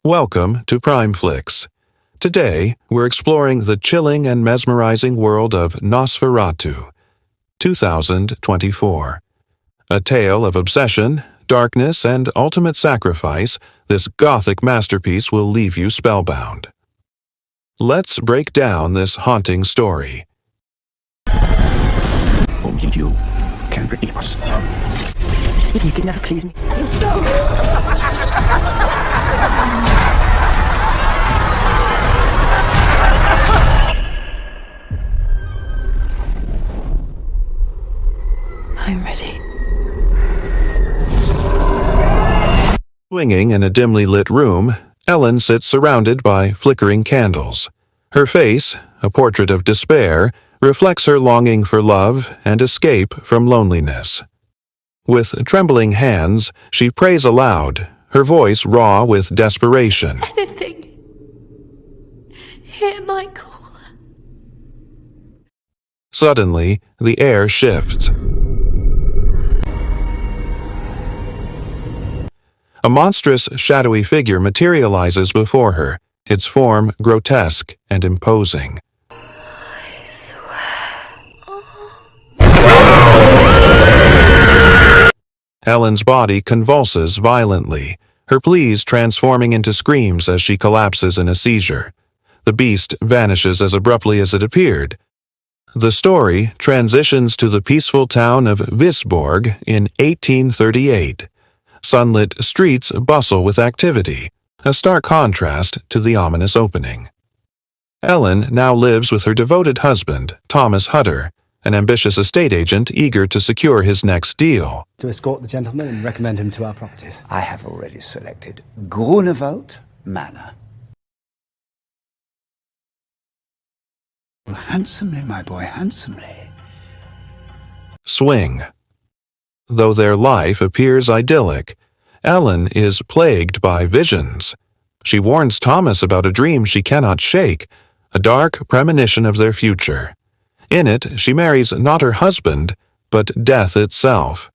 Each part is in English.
Welcome to Prime Flicks. Today, we're exploring the chilling and mesmerizing world of Nosferatu, 2024. A tale of obsession, darkness, and ultimate sacrifice, this Gothic masterpiece will leave you spellbound. Let's break down this haunting story. Only you can redeem us. You could never please me. I'm ready. Swinging in a dimly lit room, Ellen sits surrounded by flickering candles. Her face, a portrait of despair, reflects her longing for love and escape from loneliness. With trembling hands, she prays aloud, her voice raw with desperation. Anything. Hear my call. Suddenly, the air shifts. A monstrous, shadowy figure materializes before her, its form grotesque and imposing. I swear. Ellen's body convulses violently, her pleas transforming into screams as she collapses in a seizure. The beast vanishes as abruptly as it appeared. The story transitions to the peaceful town of Visborg in 1838. Sunlit streets bustle with activity, a stark contrast to the ominous opening. Ellen now lives with her devoted husband, Thomas Hutter, an ambitious estate agent eager to secure his next deal. To escort the gentleman and recommend him to our properties. I have already selected Grunewald Manor. Well, handsomely, my boy, handsomely. Swing. Though their life appears idyllic, Ellen is plagued by visions. She warns Thomas about a dream she cannot shake, a dark premonition of their future. In it, she marries not her husband, but death itself.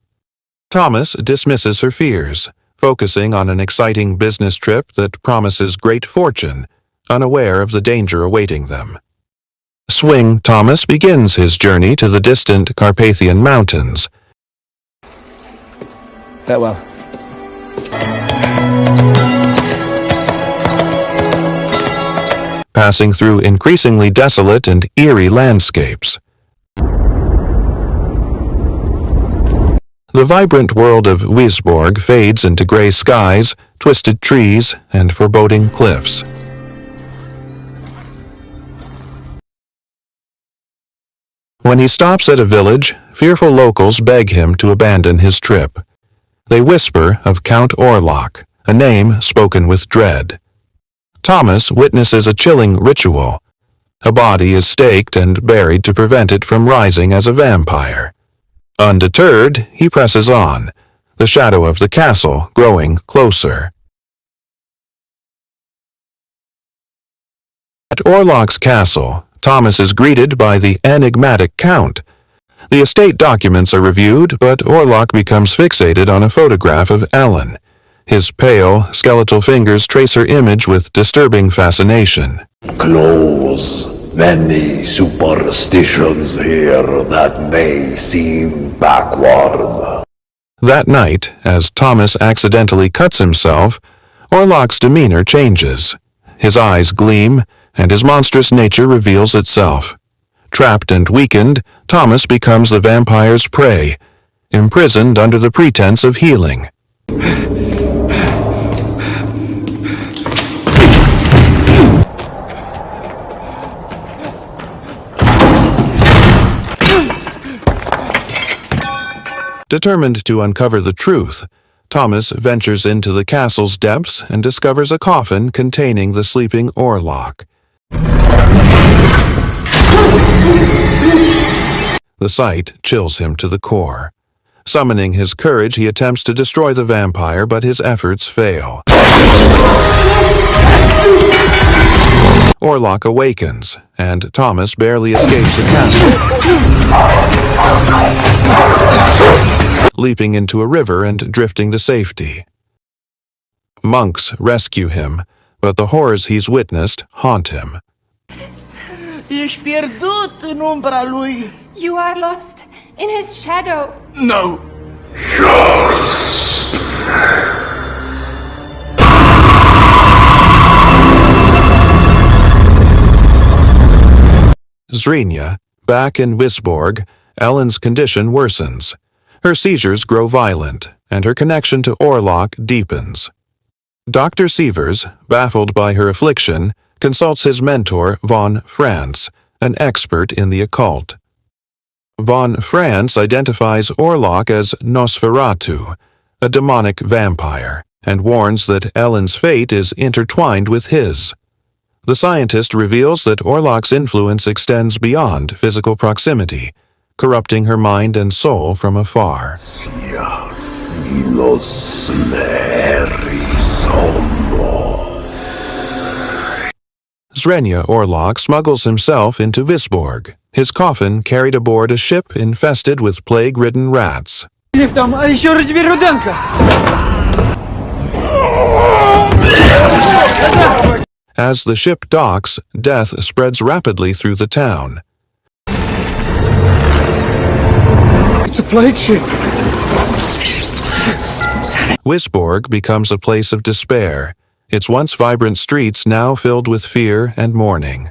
Thomas dismisses her fears, focusing on an exciting business trip that promises great fortune, unaware of the danger awaiting them. Swing Thomas begins his journey to the distant Carpathian Mountains. Farewell. Passing through increasingly desolate and eerie landscapes. The vibrant world of Visborg fades into gray skies, twisted trees, and foreboding cliffs. When he stops at a village, fearful locals beg him to abandon his trip. They whisper of Count Orlok, a name spoken with dread. Thomas witnesses a chilling ritual. A body is staked and buried to prevent it from rising as a vampire. Undeterred, he presses on, the shadow of the castle growing closer. At Orlok's castle, Thomas is greeted by the enigmatic Count. The estate documents are reviewed, but Orlok becomes fixated on a photograph of Ellen. His pale, skeletal fingers trace her image with disturbing fascination. Close. Many superstitions here that may seem backward. That night, as Thomas accidentally cuts himself, Orlok's demeanor changes. His eyes gleam, and his monstrous nature reveals itself. Trapped and weakened, Thomas becomes the vampire's prey, imprisoned under the pretense of healing. Determined to uncover the truth, Thomas ventures into the castle's depths and discovers a coffin containing the sleeping Orlok. The sight chills him to the core. Summoning his courage, he attempts to destroy the vampire, but his efforts fail. Orlok awakens, and Thomas barely escapes the castle, leaping into a river and drifting to safety. Monks rescue him, but the horrors he's witnessed haunt him. Ești pierdut în umbra lui. You are lost in his shadow. No. Zrenia, back in Wisborg, Ellen's condition worsens. Her seizures grow violent, and her connection to Orlok deepens. Dr. Sievers, baffled by her affliction, consults his mentor, von Franz, an expert in the occult. Von Franz identifies Orlok as Nosferatu, a demonic vampire, and warns that Ellen's fate is intertwined with his. The scientist reveals that Orlok's influence extends beyond physical proximity, corrupting her mind and soul from afar. Zrenia Orlok smuggles himself into Wisborg, his coffin carried aboard a ship infested with plague-ridden rats. Там, а еще разбери руденка! As the ship docks, death spreads rapidly through the town. It's a plague ship. Wisborg becomes a place of despair, its once vibrant streets now filled with fear and mourning.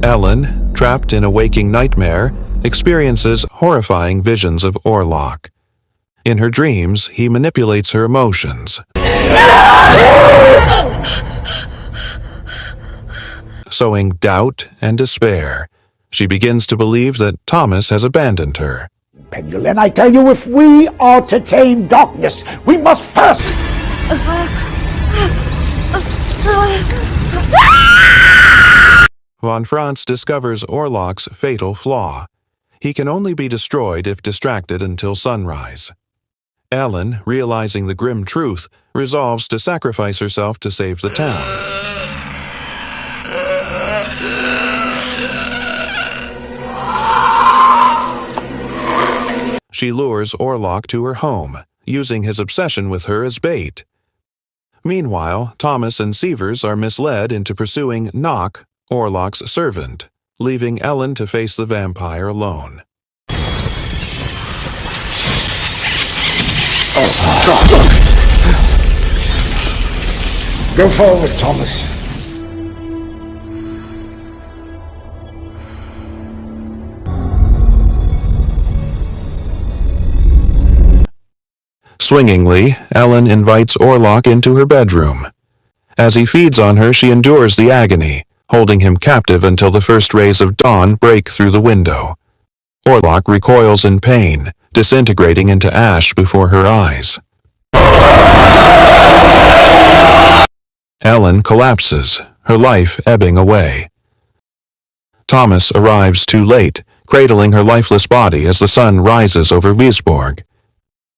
Ellen, trapped in a waking nightmare, experiences horrifying visions of Orlok. In her dreams, he manipulates her emotions. Sowing doubt and despair, she begins to believe that Thomas has abandoned her. Pendulin, I tell you, if we are to tame darkness, we must first... Von Franz discovers Orlok's fatal flaw. He can only be destroyed if distracted until sunrise. Ellen, realizing the grim truth, resolves to sacrifice herself to save the town. She lures Orlok to her home, using his obsession with her as bait. Meanwhile, Thomas and Sievers are misled into pursuing Nock, Orlok's servant, leaving Ellen to face the vampire alone. Go forward, Thomas. Swingingly, Ellen invites Orlok into her bedroom. As he feeds on her, she endures the agony, holding him captive until the first rays of dawn break through the window. Orlok recoils in pain, disintegrating into ash before her eyes. Ellen collapses, her life ebbing away. Thomas arrives too late, cradling her lifeless body as the sun rises over Wisborg.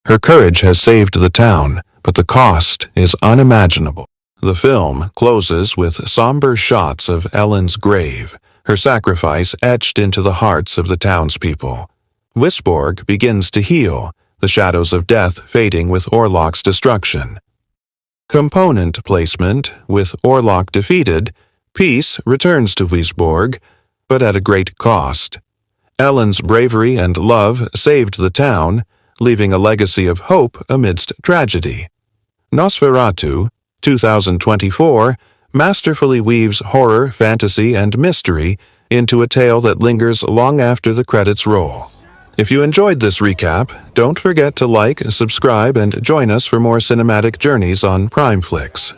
Her courage has saved the town, but the cost is unimaginable. The film closes with somber shots of Ellen's grave, her sacrifice etched into the hearts of the townspeople. Wisborg begins to heal, the shadows of death fading with Orlok's destruction. Component placement: with Orlok defeated, peace returns to Wisborg, but at a great cost. Ellen's bravery and love saved the town, leaving a legacy of hope amidst tragedy. Nosferatu, 2024, masterfully weaves horror, fantasy, and mystery into a tale that lingers long after the credits roll. If you enjoyed this recap, don't forget to like, subscribe, and join us for more cinematic journeys on PrimeFlix.